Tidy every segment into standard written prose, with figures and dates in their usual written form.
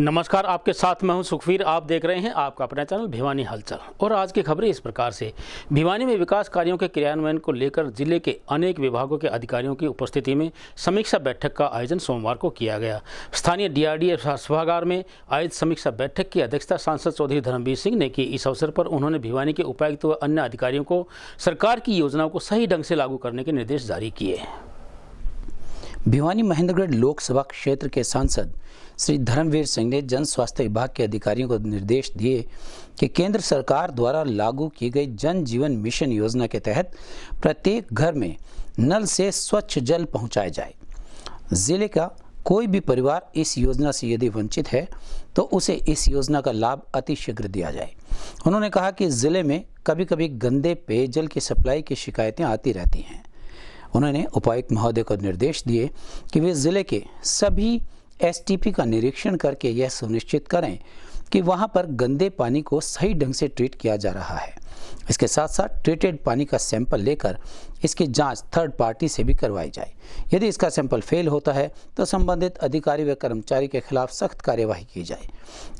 नमस्कार, आपके साथ मैं हूं सुखवीर। आप देख रहे हैं आपका अपना चैनल भिवानी हलचल। और आज की खबरें इस प्रकार से। भिवानी में विकास कार्यों के क्रियान्वयन को लेकर जिले के अनेक विभागों के अधिकारियों की उपस्थिति में समीक्षा बैठक का आयोजन सोमवार को किया गया। स्थानीय डीआरडीए सभागार में आयोजित समीक्षा बैठक की अध्यक्षता सांसद चौधरी धर्मवीर सिंह ने की। इस अवसर पर उन्होंने भिवानी के उपायुक्त व अन्य अधिकारियों को सरकार की योजनाओं को सही ढंग से लागू करने के निर्देश जारी किए। भिवानी महेंद्रगढ़ लोकसभा क्षेत्र के सांसद श्री धर्मवीर सिंह ने जन स्वास्थ्य विभाग के अधिकारियों को निर्देश दिए कि केंद्र सरकार द्वारा लागू की गई जन जीवन मिशन योजना के तहत प्रत्येक घर में नल से स्वच्छ जल पहुंचाया जाए। जिले का कोई भी परिवार इस योजना से यदि वंचित है तो उसे इस योजना का लाभ अतिशीघ्र दिया जाए। उन्होंने कहा कि जिले में कभी कभी गंदे पेयजल की सप्लाई की शिकायतें आती रहती हैं। उन्होंने उपायुक्त महोदय को निर्देश दिए कि वे जिले के सभी एसटीपी का निरीक्षण करके यह सुनिश्चित करें कि वहां पर गंदे पानी को सही ढंग से ट्रीट किया जा रहा है। इसके साथ साथ ट्रीटेड पानी का सैंपल लेकर इसकी जांच थर्ड पार्टी से भी करवाई जाए। यदि इसका सैंपल फेल होता है तो संबंधित अधिकारी व कर्मचारी के खिलाफ सख्त कार्यवाही की जाए।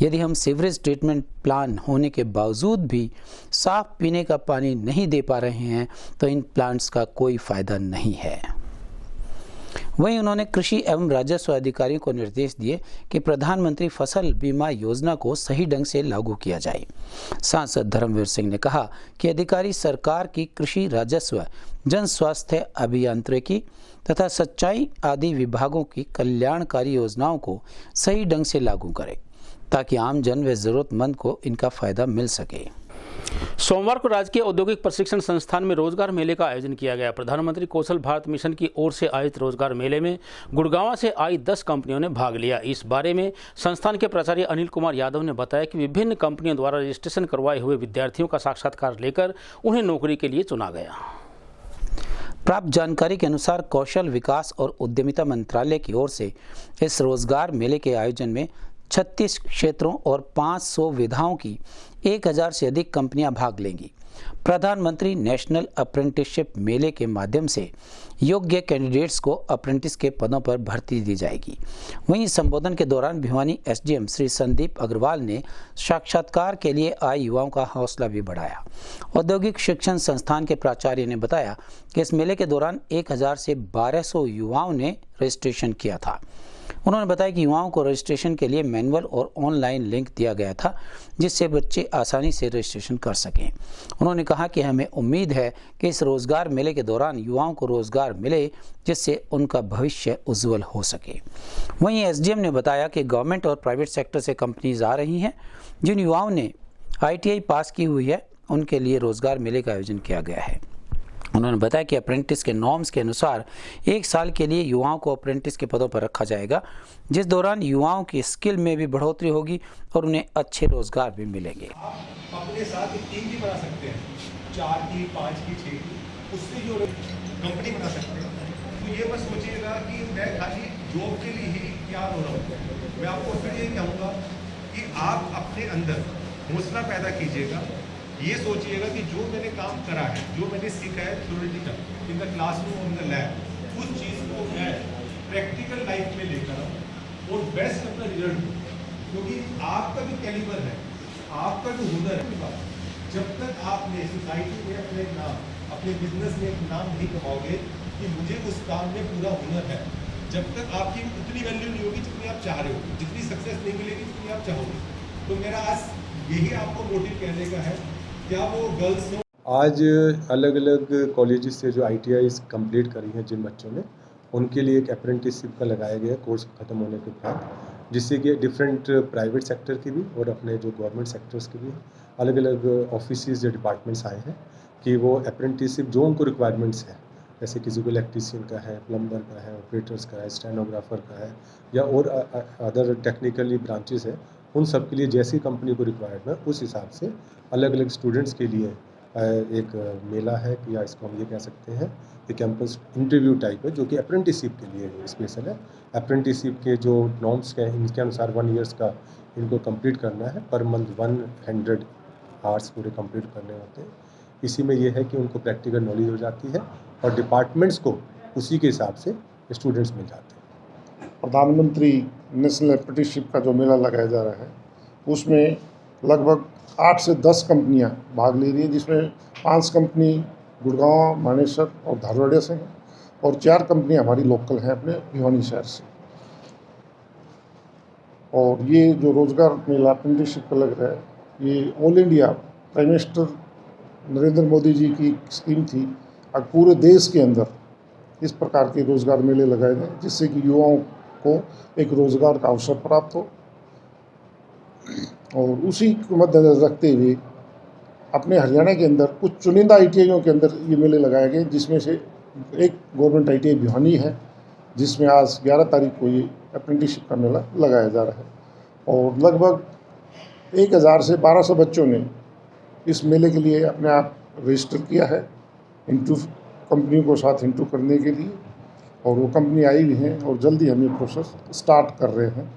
यदि हम सीवरेज ट्रीटमेंट प्लान होने के बावजूद भी साफ पीने का पानी नहीं दे पा रहे हैं तो इन प्लांट्स का कोई फायदा नहीं है। वहीं उन्होंने कृषि एवं राजस्व अधिकारियों को निर्देश दिए कि प्रधानमंत्री फसल बीमा योजना को सही ढंग से लागू किया जाए। सांसद धर्मवीर सिंह ने कहा कि अधिकारी सरकार की कृषि राजस्व, जन स्वास्थ्य अभियांत्रिकी तथा सिंचाई आदि विभागों की कल्याणकारी योजनाओं को सही ढंग से लागू करें ताकि आम जन व जरूरतमंद को इनका फायदा मिल सके। सोमवार को राजकीय औद्योगिक प्रशिक्षण संस्थान में रोजगार मेले का आयोजन किया गया। प्रधानमंत्री कौशल भारत मिशन की ओर से आयोजित रोजगार मेले में गुड़गांव से आई 10 कंपनियों ने भाग लिया। इस बारे में संस्थान के प्राचार्य अनिल कुमार यादव ने बताया कि विभिन्न कंपनियों द्वारा रजिस्ट्रेशन करवाए हुए विद्यार्थियों का साक्षात्कार लेकर उन्हें नौकरी के लिए चुना गया। प्राप्त जानकारी के अनुसार कौशल विकास और उद्यमिता मंत्रालय की ओर से इस रोजगार मेले के आयोजन में 36 क्षेत्रों और 500 विधाओं की 1000 से अधिक कंपनियां भाग लेंगी। प्रधानमंत्री नेशनल अप्रेंटिसशिप मेले के माध्यम से योग्य कैंडिडेट्स को अप्रेंटिस के पदों पर भर्ती दी जाएगी। वहीं संबोधन के दौरान भिवानी एसडीएम श्री संदीप अग्रवाल ने साक्षात्कार के लिए आए युवाओं का हौसला भी बढ़ाया। औद्योगिक शिक्षण संस्थान के प्राचार्य ने बताया कि इस मेले के दौरान 1000 से 1200 युवाओं ने रजिस्ट्रेशन किया था। उन्होंने बताया कि युवाओं को रजिस्ट्रेशन के लिए मैनुअल और ऑनलाइन लिंक दिया गया था जिससे बच्चे आसानी से रजिस्ट्रेशन कर सकें। उन्होंने कहा कि हमें उम्मीद है कि इस रोजगार मेले के दौरान युवाओं को रोजगार मिले जिससे उनका भविष्य उज्जवल हो सके। वहीं एसडीएम ने बताया कि गवर्नमेंट और प्राइवेट सेक्टर से कंपनीज आ रही हैं। जिन युवाओं ने ITI पास की हुई है उनके लिए रोजगार मेले का आयोजन किया गया है। उन्होंने बताया कि अप्रेंटिस के नॉर्म्स के अनुसार 1 साल के लिए युवाओं को अप्रेंटिस के पदों पर रखा जाएगा, जिस दौरान युवाओं की स्किल में भी बढ़ोतरी होगी और उन्हें अच्छे रोजगार भी मिलेंगे। आप अपने साथ एक टीम भी बना सकते हैं, 4 की, 5 की, 6 की, उससे जो कंपनी बना सकते हैं। तो ये बस सोचिएगा कि मैं खाली जॉब के लिए ही तैयार हो रहा हूँ। मैं आपको फिर ये कहूँगा कि आप अपने अंदर हौसला पैदा कीजिएगा। ये सोचिएगा कि जो मैंने काम करा है, जो मैंने सीखा है theoretical in the classroom in the lab, उस चीज़ को मैं प्रैक्टिकल लाइफ में लेकर आऊँ और बेस्ट अपना रिजल्ट दूँ। क्योंकि आपका जो कैलिबर है, आपका जो हुनर है, जब तक आपने सोसाइटी में अपने नाम, अपने बिजनेस में एक नाम नहीं कमाओगे कि मुझे उस काम में पूरा हुनर है, जब तक आपकी उतनी वैल्यू नहीं होगी जितनी आप चाह रहे हो, जितनी सक्सेस नहीं मिलेगी जितनी आप चाहोगे। तो मेरा आज यही आपको मोटिव कहने का है। क्या वो गर्ल्स हो? आज अलग अलग कॉलेजेस से जो ITI कंप्लीट करी हैं जिन बच्चों ने, उनके लिए एक अप्रेंटिसशिप का लगाया गया कोर्स ख़त्म होने के बाद, जिससे कि डिफरेंट प्राइवेट सेक्टर की भी और अपने जो गवर्नमेंट सेक्टर्स के भी अलग अलग ऑफिसेज या डिपार्टमेंट्स आए हैं कि वो अप्रेंटिसशिप जो उनको रिक्वायरमेंट्स है, जैसे किसी को इलेक्ट्रीशियन का है, प्लम्बर का है, ऑपरेटर्स का है, स्टेनोग्राफर का है या और अदर टेक्निकली ब्रांचेस है, उन सब के लिए जैसी कंपनी को रिक्वायर्ड है उस हिसाब से अलग अलग स्टूडेंट्स के लिए एक मेला है कि या इसको हम ये कह सकते हैं कि कैंपस इंटरव्यू टाइप है जो कि अप्रेंटिसशिप के लिए स्पेशल है। अप्रेंटिसशिप के जो नॉर्म्स हैं इनके अनुसार 1 ईयर्स का इनको कंप्लीट करना है। पर मंथ 100 आवर्स पूरे कंप्लीट करने होते हैं। इसी में ये है कि उनको प्रैक्टिकल नॉलेज हो जाती है और डिपार्टमेंट्स को उसी के हिसाब से स्टूडेंट्स मिल जाते हैं। प्रधानमंत्री नेशनल अप्रेंटिसशिप का जो मेला लगाया जा रहा है उसमें लगभग 8 से 10 कंपनियां भाग ले रही है, जिसमें 5 कंपनी गुड़गांव, मानेसर और धारवाड़ से हैं और 4 कंपनियां हमारी लोकल हैं अपने भिवानी शहर से। और ये जो रोज़गार मेला अप्रेंटिसशिप का लग रहा है, ये all India prime minister Narendra Modi ji की स्कीम थी। अब पूरे देश के अंदर इस प्रकार के रोज़गार मेले लगाए जाएं जिससे कि युवाओं को एक रोज़गार का अवसर प्राप्त हो। और उसी को मद्देनजर रखते हुए अपने हरियाणा के अंदर कुछ चुनिंदा ITIयों के अंदर ये मेले लगाए गए, जिसमें से एक गवर्नमेंट ITI भिवानी है, जिसमें आज 11 तारीख को ये अप्रेंटिसशिप का मेला लगाया जा रहा है। और लगभग 1000 से 1200 बच्चों ने इस मेले के लिए अपने आप रजिस्टर किया है इंटरव्यू कंपनियों को साथ इंटरव्यू करने के लिए, और वो कंपनी आई हुई हैं और जल्दी हम ये प्रोसेस स्टार्ट कर रहे हैं।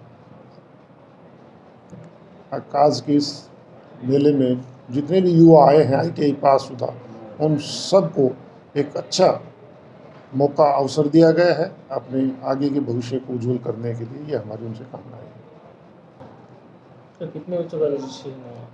आज के इस मेले में जितने भी युवा आए हैं ITI पास शुदा, उन सबको एक अच्छा मौका अवसर दिया गया है अपने आगे के भविष्य को उज्जवल करने के लिए। ये हमारी उनसे कामना है। तो कितने बच्चों का रजिस्ट्रेशन हुआ?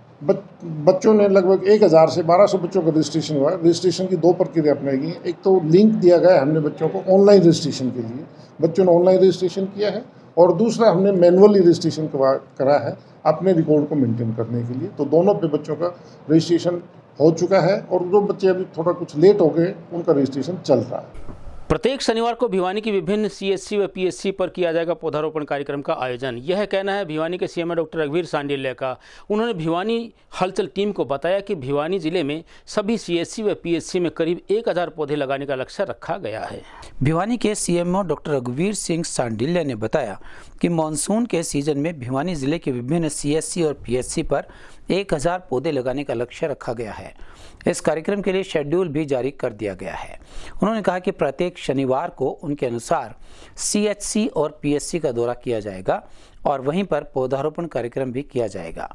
बच्चों ने लगभग 1000 से 1200 बच्चों का रजिस्ट्रेशन हुआ। रजिस्ट्रेशन की 2 प्रक्रिया अपनाई गई। एक तो लिंक दिया गया है हमने बच्चों को ऑनलाइन रजिस्ट्रेशन के लिए, बच्चों ने ऑनलाइन रजिस्ट्रेशन किया है, और दूसरा हमने मैनुअली रजिस्ट्रेशन करा है अपने रिकॉर्ड को मेंटेन करने के लिए। तो दोनों पे बच्चों का रजिस्ट्रेशन हो चुका है, और जो बच्चे अभी थोड़ा कुछ लेट हो गए उनका रजिस्ट्रेशन चल रहा है। प्रत्येक शनिवार को भिवानी की विभिन्न CHC व PHC पर किया जाएगा पौधारोपण कार्यक्रम का आयोजन। यह कहना है भिवानी के CMO डॉक्टर रघुवीर सांडिल्य का। उन्होंने भिवानी हलचल टीम को बताया कि भिवानी जिले में सभी CHC व PHC में करीब 1000 पौधे लगाने का लक्ष्य रखा गया है। भिवानी के CMO डॉक्टर रघुवीर सिंह सांडिल्य ने बताया कि मानसून के सीजन में भिवानी जिले के विभिन्न CHC और PHC पर 1000 पौधे लगाने का लक्ष्य रखा गया है। इस कार्यक्रम के लिए शेड्यूल भी जारी कर दिया गया है। उन्होंने कहा कि प्रत्येक शनिवार को उनके अनुसार CHC और PHC का दौरा किया जाएगा और वहीं पर पौधारोपण कार्यक्रम भी किया जाएगा।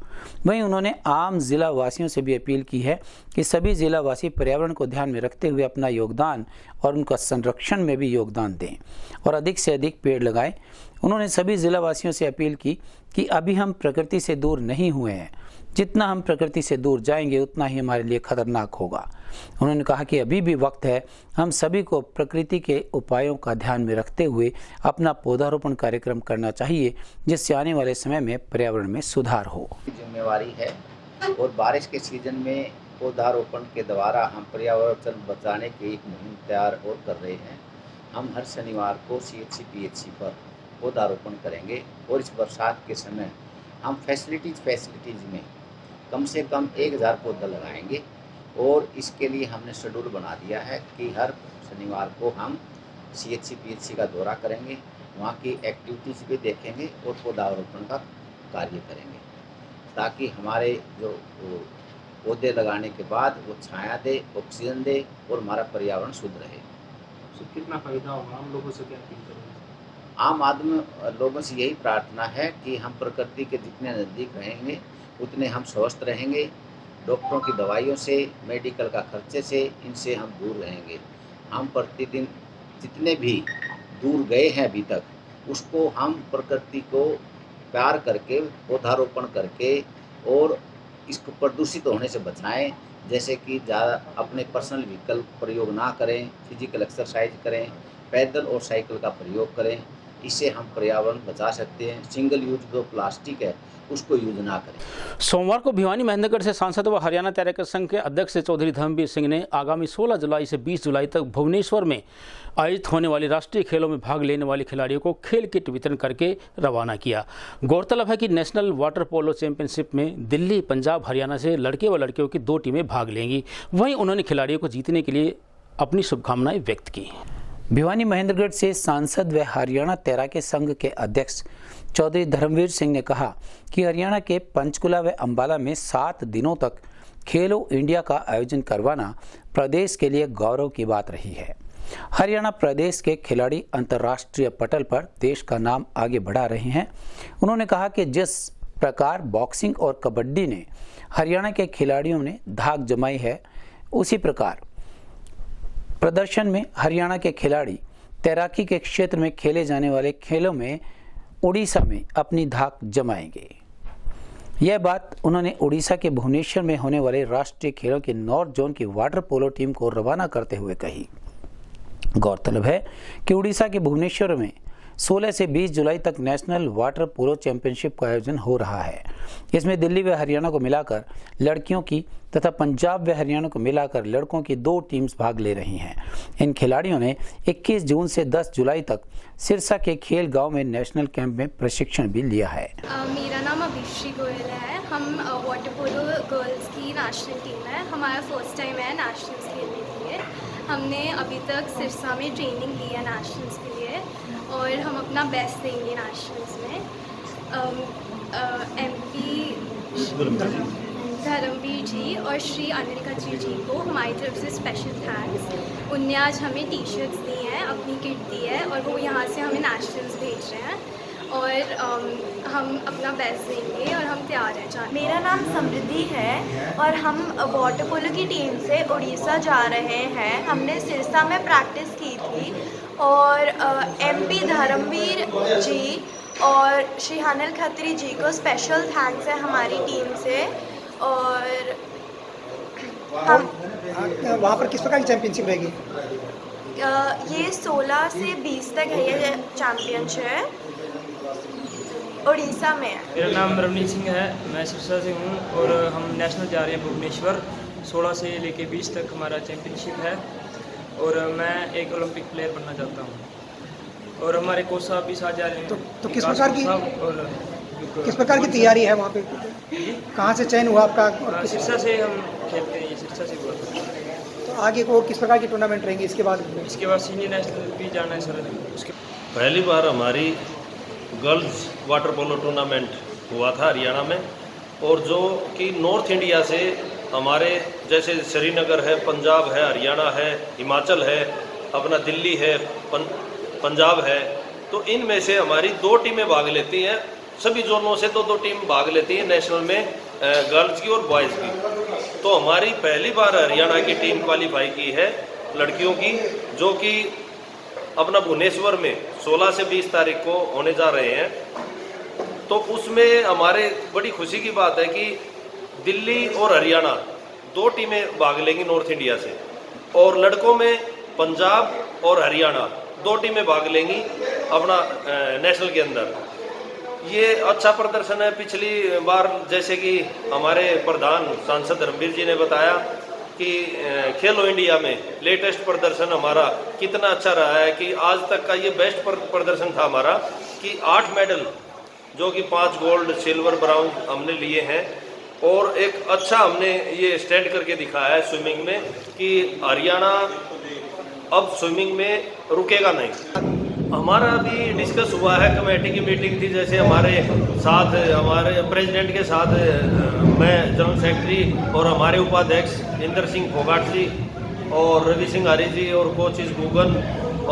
वहीं उन्होंने आम जिला वासियों से भी अपील की है कि सभी जिलावासी पर्यावरण को ध्यान में रखते हुए अपना योगदान और उनका संरक्षण में भी योगदान दें और अधिक से अधिक पेड़ लगाएं। उन्होंने सभी जिलावासियों से अपील की कि अभी हम प्रकृति से दूर नहीं हुए हैं, जितना हम प्रकृति से दूर जाएंगे उतना ही हमारे लिए खतरनाक होगा। उन्होंने कहा कि अभी भी वक्त है, हम सभी को प्रकृति के उपायों का ध्यान में रखते हुए अपना पौधारोपण कार्यक्रम करना चाहिए, जिससे आने वाले समय में पर्यावरण में सुधार हो। जिम्मेवारी है और बारिश के सीजन में पौधारोपण के द्वारा हम पर्यावरण बचाने की एक मुहिम तैयार और कर रहे हैं। हम हर शनिवार को CHC PHC पर पौधारोपण करेंगे और इस बरसात के समय हम फैसिलिटीज़ में कम से कम 1000 पौधा लगाएंगे। और इसके लिए हमने शेड्यूल बना दिया है कि हर शनिवार को हम CHC PHC का दौरा करेंगे, वहाँ की एक्टिविटीज़ भी देखेंगे और पौधारोपण का कार्य करेंगे, ताकि हमारे जो पौधे लगाने के बाद वो छाया दे, ऑक्सीजन दे और हमारा पर्यावरण शुद्ध रहे। तो कितना फायदा होगा? हम लोगों से क्या अपील करेंगे? आम आदमी लोगों से यही प्रार्थना है कि हम प्रकृति के जितने नज़दीक रहेंगे उतने हम स्वस्थ रहेंगे। डॉक्टरों की दवाइयों से, मेडिकल का खर्चे से, इनसे हम दूर रहेंगे। हम प्रतिदिन जितने भी दूर गए हैं अभी तक, उसको हम प्रकृति को प्यार करके, पौधारोपण करके और इसको प्रदूषित होने से बचाएं। जैसे कि ज़्यादा अपने पर्सनल व्हीकल प्रयोग ना करें, फिजिकल एक्सरसाइज करें, पैदल और साइकिल का प्रयोग करें। इससे हम पर्यावरण बचा सकते हैं। सिंगल यूज जो प्लास्टिक है उसको यूज ना करें। सोमवार को भिवानी महेंद्रगढ़ से सांसद व हरियाणा तैराकर संघ के अध्यक्ष चौधरी धर्मवीर सिंह ने आगामी 16 जुलाई से 20 जुलाई तक भुवनेश्वर में आयोजित होने वाली राष्ट्रीय खेलों में भाग लेने वाले खिलाड़ियों को खेल किट वितरण करके रवाना किया। गौरतलब है कि नेशनल वाटर पोलो चैंपियनशिप में दिल्ली, पंजाब, हरियाणा से लड़के व लड़कियों की 2 टीमें भाग लेंगी। वहीं उन्होंने खिलाड़ियों को जीतने के लिए अपनी शुभकामनाएं व्यक्त की। भिवानी महेंद्रगढ़ से सांसद व हरियाणा तैराकी संघ के अध्यक्ष चौधरी धर्मवीर सिंह ने कहा कि हरियाणा के पंचकुला व अंबाला में 7 दिनों तक खेलो इंडिया का आयोजन करवाना प्रदेश के लिए गौरव की बात रही है। हरियाणा प्रदेश के खिलाड़ी अंतर्राष्ट्रीय पटल पर देश का नाम आगे बढ़ा रहे हैं। उन्होंने कहा कि जिस प्रकार बॉक्सिंग और कबड्डी ने हरियाणा के खिलाड़ियों ने धाक जमाई है, उसी प्रकार प्रदर्शन में हरियाणा के खिलाड़ी तैराकी के क्षेत्र में खेले जाने वाले खेलों में उड़ीसा में अपनी धाक जमाएंगे। यह बात उन्होंने उड़ीसा के भुवनेश्वर में होने वाले राष्ट्रीय खेलों के नॉर्थ जोन की वाटर पोलो टीम को रवाना करते हुए कही। गौरतलब है कि उड़ीसा के भुवनेश्वर में 16 से 20 जुलाई तक नेशनल वाटर पोलो चैंपियनशिप का आयोजन हो रहा है। इसमें दिल्ली व हरियाणा को मिलाकर लड़कियों की तथा पंजाब व हरियाणा को मिलाकर लड़कों की 2 टीम्स भाग ले रही हैं। इन खिलाड़ियों ने 21 जून से 10 जुलाई तक सिरसा के खेल गांव में नेशनल कैंप में प्रशिक्षण भी लिया है। मेरा नाम अभिश्री गोयल है। हम वाटर पोलो गर्ल्स की नेशनल टीम है। हमारा फर्स्ट टाइम है नेशनल्स खेलने के लिए। हमने अभी तक सिरसा में ट्रेनिंग ली है नेशनल्स के लिए और हम अपना बेस्ट देंगे नेशनल्स में। MP धर्मवीर जी और श्री अनिल खत्री जी को हमारी तरफ से स्पेशल थैंक्स। उनने आज हमें टी शर्ट्स दी हैं, अपनी किट दी है और वो यहाँ से हमें नेशनल्स भेज रहे हैं और हम अपना बेस्ट देंगे और हम तैयार हैं। मेरा नाम समृद्धि है और हम वाटर पोलो की टीम से उड़ीसा जा रहे हैं। हमने सिरसा में प्रैक्टिस की थी और MP धर्मवीर जी और श्री अनिल खत्री जी को स्पेशल थैंक्स है हमारी टीम से। और हम वहाँ पर किस प्रकार की चैंपियनशिप रहेगी? ये 16 से 20 तक है ये चैम्पियनशिप, उड़ीसा में है। मेरा नाम रवनीत सिंह है, मैं सिरसा से हूँ और हम नेशनल जा रहे हैं भुवनेश्वर। 16 से लेके 20 तक हमारा चैंपियनशिप है और मैं एक ओलंपिक प्लेयर बनना चाहता हूँ और हमारे कोच साहब भी साथ जा रहे हैं। तो किस प्रकार की तैयारी है वहाँ पे? कहाँ से चयन हुआ आपका? सिरसा से हम खेलते हैं, सिरसा से हुआ। तो आगे को किस प्रकार की टूर्नामेंट रहेंगी इसके बाद? सीनियर नेशनल भी जाना है सर। उसके पहली बार हमारी गर्ल्स वाटर पोलो टूर्नामेंट हुआ था हरियाणा में और जो कि नॉर्थ इंडिया से हमारे जैसे श्रीनगर है, पंजाब है, हरियाणा है, हिमाचल है, अपना दिल्ली है, पंजाब है, तो इनमें से हमारी 2 टीमें भाग लेती हैं। सभी जोनों से 2-2 टीम भाग लेती है नेशनल में, गर्ल्स की और बॉयज़ की। तो हमारी पहली बार हरियाणा की टीम क्वालिफाई की है लड़कियों की, जो कि अपना भुवनेश्वर में 16 से 20 तारीख को होने जा रहे हैं। तो उसमें हमारे बड़ी खुशी की बात है कि दिल्ली और हरियाणा 2 टीमें भाग लेंगी नॉर्थ इंडिया से और लड़कों में पंजाब और हरियाणा 2 टीमें भाग लेंगी अपना नेशनल के अंदर। ये अच्छा प्रदर्शन है। पिछली बार जैसे कि हमारे प्रधान सांसद धर्मवीर जी ने बताया कि खेलो इंडिया में लेटेस्ट प्रदर्शन हमारा कितना अच्छा रहा है कि आज तक का ये बेस्ट प्रदर्शन था हमारा कि 8 मेडल, जो कि 5 गोल्ड, सिल्वर, ब्राउन हमने लिए हैं और एक अच्छा हमने ये स्टैंड करके दिखाया है स्विमिंग में कि हरियाणा अब स्विमिंग में रुकेगा नहीं। हमारा अभी डिस्कस हुआ है, कमेटी की मीटिंग थी, जैसे हमारे साथ हमारे प्रेसिडेंट के साथ मैं जनरल सेक्रेटरी और हमारे उपाध्यक्ष इंदर सिंह फोगाट जी और रवि सिंह आर्य जी और कोचेस गूगन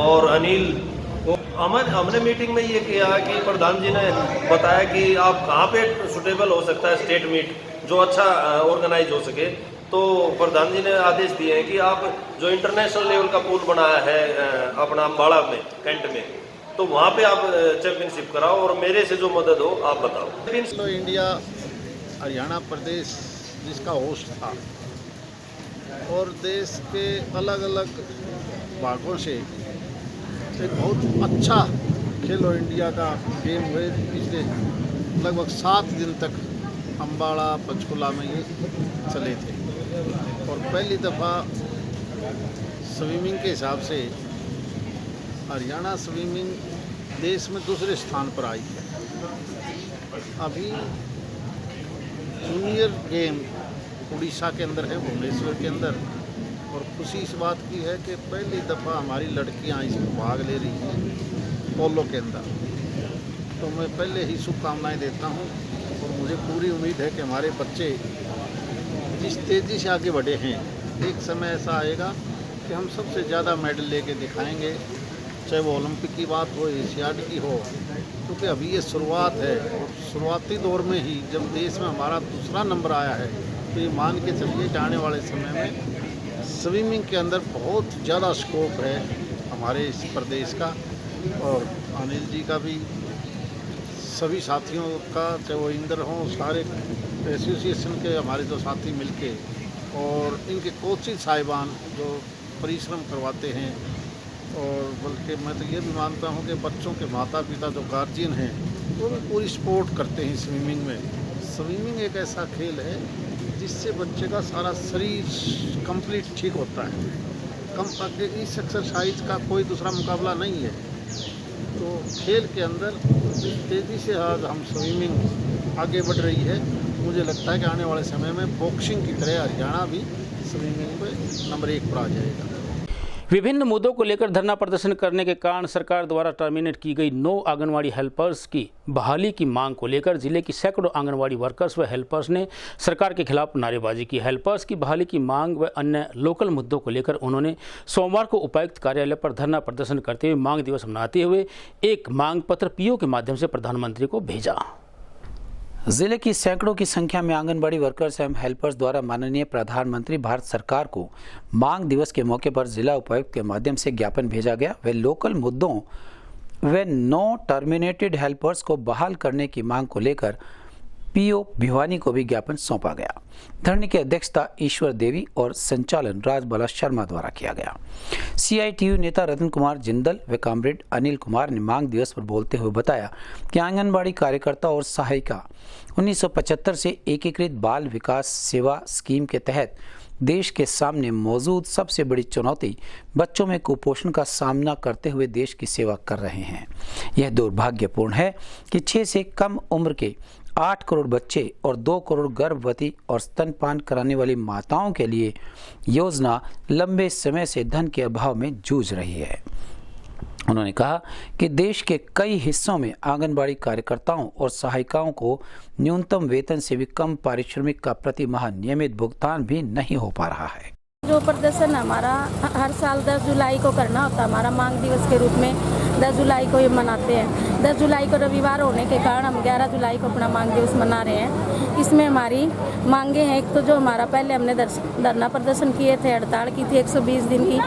और अनिल। हमने मीटिंग में ये किया कि प्रधान जी ने बताया कि आप कहाँ पे सुटेबल हो सकता है स्टेट मीट जो अच्छा ऑर्गेनाइज हो सके। तो प्रधान जी ने आदेश दिए हैं कि आप जो इंटरनेशनल लेवल का पूल बनाया है अपना अम्बाड़ा में, कैंट में, तो वहाँ पे आप चैंपियनशिप कराओ और मेरे से जो मदद हो आप बताओ। तो इंडिया हरियाणा प्रदेश जिसका होस्ट था और देश के अलग अलग भागों से एक बहुत अच्छा खेलो इंडिया का गेम हुए। पिछले लगभग 7 दिन तक अम्बाड़ा पंचकुला में ये चले थे और पहली दफ़ा स्विमिंग के हिसाब से हरियाणा स्विमिंग देश में दूसरे स्थान पर आई है। अभी जूनियर गेम उड़ीसा के अंदर है, भुवनेश्वर के अंदर, और खुशी इस बात की है कि पहली दफ़ा हमारी लड़कियां इसमें भाग ले रही हैं पोलो के अंदर। तो मैं पहले ही शुभकामनाएं देता हूं और मुझे पूरी उम्मीद है कि हमारे बच्चे जिस तेज़ी से आगे बढ़े हैं, एक समय ऐसा आएगा कि हम सबसे ज़्यादा मेडल लेके दिखाएंगे, चाहे वो ओलंपिक की बात हो, एशियाड की हो, क्योंकि अभी ये शुरुआत है और शुरुआती दौर में ही जब देश में हमारा दूसरा नंबर आया है तो ये मान के चलिए कि आने वाले समय में स्विमिंग के अंदर बहुत ज़्यादा स्कोप है हमारे इस प्रदेश का और अनिल जी का भी, सभी साथियों का, चाहे वो इंदर हों, सारे एसोसिएशन के हमारे जो साथी मिलके और इनके कोचिंग साहिबान जो परिश्रम करवाते हैं। और बल्कि मैं तो ये भी मानता हूँ कि बच्चों के माता पिता जो गार्जियन हैं वो भी पूरी सपोर्ट करते हैं स्विमिंग में। स्विमिंग एक ऐसा खेल है जिससे बच्चे का सारा शरीर कंप्लीट ठीक होता है। इस एक्सरसाइज का कोई दूसरा मुकाबला नहीं है। तो खेल के अंदर तेज़ी से आज हम स्विमिंग आगे बढ़ रही है। मुझे लगता है कि आने वाले समय में बॉक्सिंग की तरह हरियाणा भी स्विमिंग में नंबर 1 पर आ जाएगा। विभिन्न मुद्दों को लेकर धरना प्रदर्शन करने के कारण सरकार द्वारा टर्मिनेट की गई 9 आंगनवाड़ी हेल्पर्स की बहाली की मांग को लेकर जिले की सैकड़ों आंगनवाड़ी वर्कर्स व हेल्पर्स ने सरकार के खिलाफ नारेबाजी की। हेल्पर्स की बहाली की मांग व अन्य लोकल मुद्दों को लेकर उन्होंने सोमवार को उपायुक्त कार्यालय पर धरना प्रदर्शन करते हुए मांग दिवस मनाते हुए एक मांग पत्र पीओ के माध्यम से प्रधानमंत्री को भेजा। जिले की सैकड़ों की संख्या में आंगनबाड़ी वर्कर्स एवं हेल्पर्स द्वारा माननीय प्रधानमंत्री भारत सरकार को मांग दिवस के मौके पर जिला उपायुक्त के माध्यम से ज्ञापन भेजा गया। वे लोकल मुद्दों व 9 टर्मिनेटेड हेल्पर्स को बहाल करने की मांग को लेकर पीओ भिवानी को भी ज्ञापन सौंपा गया। धरने की अध्यक्षता ईश्वर देवी और संचालन राजबाला शर्मा द्वारा किया गया। सीआईटीयू नेता रतन कुमार जिंदल व कॉमरेड अनिल कुमार ने मांग दिवस पर बोलते हुए बताया कि आंगनबाड़ी कार्यकर्ता और सहायिका 1975 से एकीकृत बाल विकास सेवा स्कीम के तहत देश के सामने मौजूद सबसे बड़ी चुनौती बच्चों में कुपोषण का सामना करते हुए देश की सेवा कर रहे हैं। यह दुर्भाग्यपूर्ण है कि 6 से कम उम्र के 8 करोड़ बच्चे और 2 करोड़ गर्भवती और स्तनपान कराने वाली माताओं के लिए योजना लंबे समय से धन के अभाव में जूझ रही है। उन्होंने कहा कि देश के कई हिस्सों में आंगनबाड़ी कार्यकर्ताओं और सहायिकाओं को न्यूनतम वेतन से भी कम पारिश्रमिक का प्रति माह नियमित भुगतान भी नहीं हो पा रहा है। जो प्रदर्शन हमारा हर साल 10 जुलाई को करना होता है, हमारा मांग दिवस के रूप में 10 जुलाई को ये मनाते हैं। 10 जुलाई को रविवार होने के कारण हम 11 जुलाई को अपना मांग दिवस मना रहे हैं। इसमें हमारी मांगे हैं, एक तो जो हमारा पहले हमने धरना प्रदर्शन किए थे, हड़ताल की थी 120 दिन की,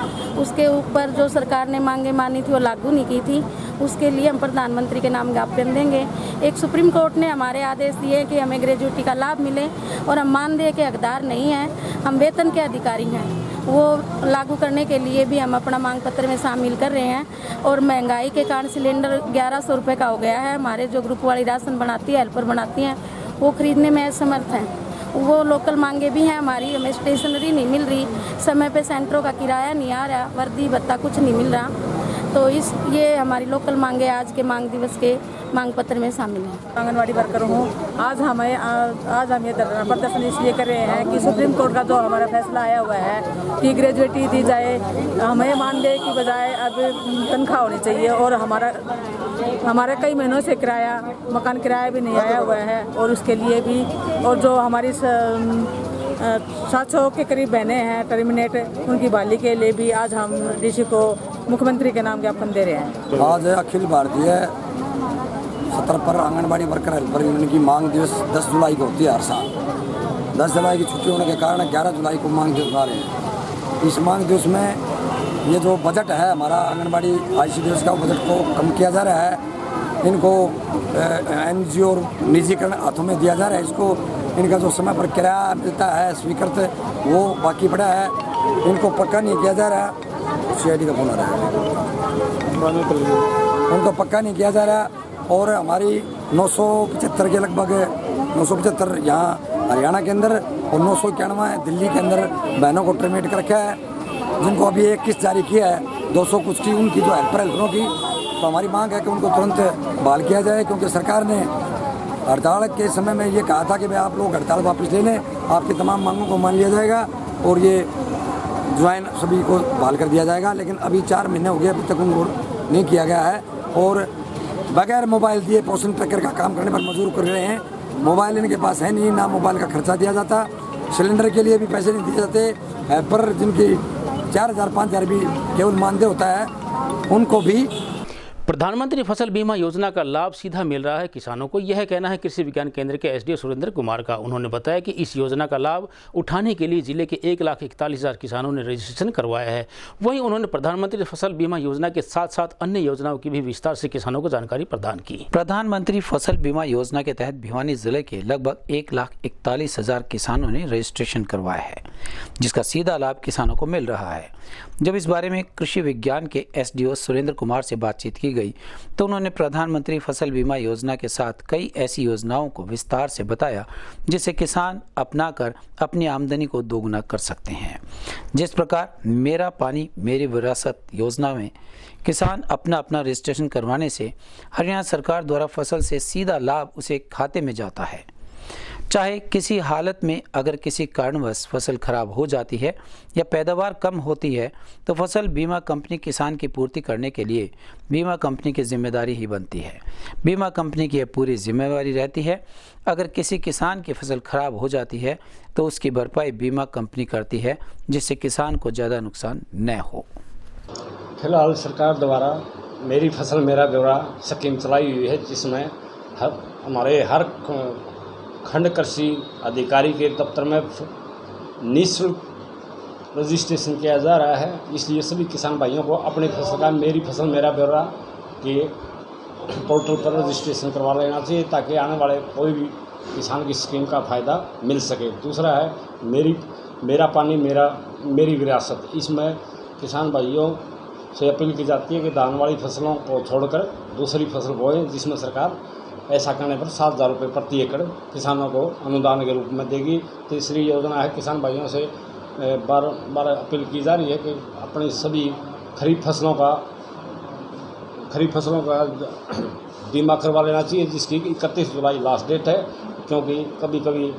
उसके ऊपर जो सरकार ने मांगे मानी थी वो लागू नहीं की थी। उसके लिए हम प्रधानमंत्री के नाम ज्ञापन देंगे। एक सुप्रीम कोर्ट ने हमारे आदेश दिए कि हमें ग्रेजुएटी का लाभ मिले और हम मानदेय के हकदार नहीं हैं, हम वेतन के अधिकारी हैं। वो लागू करने के लिए भी हम अपना मांग पत्र में शामिल कर रहे हैं। और महंगाई के कारण सिलेंडर 1100 रुपये का हो गया है। हमारे जो ग्रुप वाली राशन बनाती है, हेल्पर बनाती हैं, वो खरीदने में असमर्थ हैं। वो लोकल मांगे भी हैं हमारी, हमें स्टेशनरी नहीं मिल रही, समय पे सेंटरों का किराया नहीं आ रहा, वर्दी भत्ता कुछ नहीं मिल रहा। तो ये हमारी लोकल मांगे आज के मांग दिवस के मांग पत्र में शामिल है। आंगनवाड़ी वर्कर हूँ। आज हम ये धरना प्रदर्शन इसलिए कर रहे हैं कि सुप्रीम कोर्ट का जो हमारा फैसला आया हुआ है कि ग्रेजुएटी दी जाए, हमें मानदेय की बजाय अब तनख्वाह होनी चाहिए। और हमारे कई महीनों से मकान किराया भी नहीं आया हुआ है और उसके लिए भी, और जो हमारी 700 के करीब बहनें हैं टर्मिनेट, उनकी बहाली के लिए भी आज हम डीसी को मुख्यमंत्री के नाम ज्ञापन दे रहे हैं। आज अखिल भारतीय सत्र पर आंगनबाड़ी वर्कर हेल्पर यूनियन की मांग दिवस 10 जुलाई को होती है हर साल। 10 जुलाई की छुट्टी होने के कारण 11 जुलाई को मांग दिवस मना रहे हैं। इस मांग दिवस में ये जो बजट है हमारा आंगनबाड़ी ICDS का बजट को कम किया जा रहा है। इनको NGO और निजीकरण हाथों में दिया जा रहा है। इसको इनका जो समय पर किराया मिलता है स्वीकृत, वो बाकी पड़ा है, इनको पक्का नहीं किया जा रहा। CID का फोन आ रहा है, उनको पक्का नहीं किया जा रहा। और हमारी 975 के लगभग 975 यहाँ हरियाणा के अंदर और 991 दिल्ली के अंदर बहनों को टर्मिनेट कर रखा है, जिनको अभी 21 जारी किया है 200 कुछ की उनकी जो हेल्परों की। तो हमारी मांग है कि उनको तुरंत बहाल किया जाए, क्योंकि सरकार ने हड़ताल के समय में ये कहा था कि भाई आप लोग हड़ताल वापस ले लें, आपकी तमाम मांगों को मान लिया जाएगा और ये ज्वाइन सभी को बहाल कर दिया जाएगा। लेकिन अभी 4 महीने हो गए, अभी तक उनको नहीं किया गया है और बगैर मोबाइल दिए पोषण ट्रैकर का काम करने पर मजबूर कर रहे हैं। मोबाइल इनके पास है नहीं, ना मोबाइल का खर्चा दिया जाता, सिलेंडर के लिए भी पैसे नहीं दिए जाते। हेल्पर जिनकी 4000-5000 भी केवल मानदेय होता है, उनको भी। प्रधानमंत्री फसल बीमा योजना का लाभ सीधा मिल रहा है किसानों को, यह कहना है कृषि विज्ञान केंद्र के एसडीओ सुरेंद्र कुमार का। उन्होंने बताया कि इस योजना का लाभ उठाने के लिए जिले के 1,41,000 किसानों ने रजिस्ट्रेशन करवाया है। वहीं उन्होंने प्रधानमंत्री फसल बीमा योजना के साथ साथ अन्य योजनाओं की भी विस्तार से किसानों को जानकारी प्रदान की। प्रधानमंत्री फसल बीमा योजना के तहत भिवानी जिले के लगभग 1,41,000 किसानों ने रजिस्ट्रेशन करवाया है, जिसका सीधा लाभ किसानों को मिल रहा है। जब इस बारे में कृषि विज्ञान के एसडीओ सुरेंद्र कुमार से बातचीत की गई तो उन्होंने प्रधानमंत्री फसल बीमा योजना के साथ कई ऐसी योजनाओं को विस्तार से बताया जिसे किसान अपनाकर अपनी आमदनी को दोगुना कर सकते हैं। जिस प्रकार मेरा पानी मेरी विरासत योजना में किसान अपना रजिस्ट्रेशन करवाने से हरियाणा सरकार द्वारा फसल से सीधा लाभ उसे खाते में जाता है। चाहे किसी हालत में अगर किसी कारणवश फसल खराब हो जाती है या पैदावार कम होती है तो फसल बीमा कंपनी किसान की पूर्ति करने के लिए बीमा कंपनी की जिम्मेदारी ही बनती है। बीमा कंपनी की यह पूरी जिम्मेदारी रहती है। अगर किसी किसान की फसल खराब हो जाती है तो उसकी भरपाई बीमा कंपनी करती है, जिससे किसान को ज़्यादा नुकसान न हो। फिलहाल सरकार द्वारा मेरी फसल मेरा ब्यौरा स्कीम चलाई हुई है, जिसमें हमारे हर खंड कृषि अधिकारी के दफ्तर में निःशुल्क रजिस्ट्रेशन किया जा रहा है। इसलिए सभी किसान भाइयों को अपनी फसल का मेरी फसल मेरा ब्यौरा के पोर्टल पर रजिस्ट्रेशन करवा लेना चाहिए, ताकि आने वाले कोई भी किसान की स्कीम का फ़ायदा मिल सके। दूसरा है मेरा पानी मेरी विरासत। इसमें किसान भाइयों से अपील की जाती है कि धान वाली फसलों को छोड़कर दूसरी फसल बोएं, जिसमें सरकार ऐसा करने पर 7,000 रुपये प्रति एकड़ किसानों को अनुदान के रूप में देगी। तीसरी योजना है, किसान भाइयों से बार अपील की जा रही है कि अपनी सभी खरीफ फसलों का बीमा करवा लेना चाहिए, जिसकी 31 जुलाई लास्ट डेट है, क्योंकि कभी कभी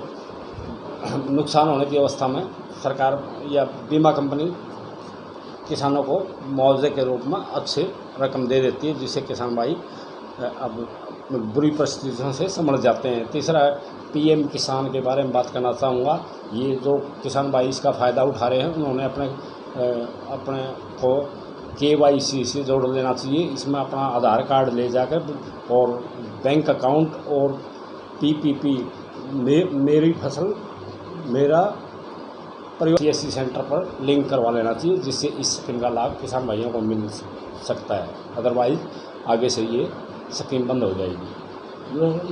नुकसान होने की अवस्था में सरकार या बीमा कंपनी किसानों को मुआवजे के रूप में अच्छी रकम दे देती है, जिससे किसान भाई अब बुरी परिस्थितियों से समझ जाते हैं। तीसरा है पीएम किसान के बारे में बात करना चाहूँगा। ये जो किसान भाई इसका फ़ायदा उठा रहे हैं, उन्होंने अपने को KYC से जोड़ लेना चाहिए। इसमें अपना आधार कार्ड ले जाकर और बैंक अकाउंट और PPP मेरी फसल मेरा परिवार CSC सेंटर पर लिंक करवा लेना चाहिए, जिससे इस स्कीम का लाभ किसान भाइयों को मिल सकता है। अदरवाइज आगे से ये स्कीम बंद हो जाएगी।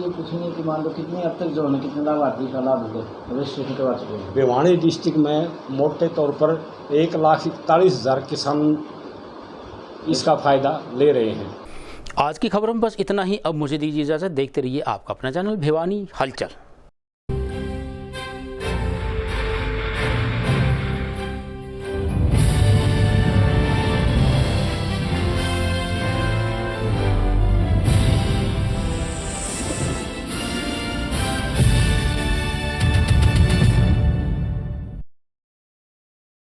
ये कुछ नहीं कि मान लो कितने अब तक जो है कितने लाभार्थी का लाभ हो रजिस्ट्रेशन करवा चुके हैं। भिवानी डिस्ट्रिक्ट में मोटे तौर पर 1,41,000 किसान इसका फ़ायदा ले रहे हैं। आज की खबरों में बस इतना ही। अब मुझे दीजिए इजाज़त। देखते रहिए आपका अपना चैनल भिवानी हलचल।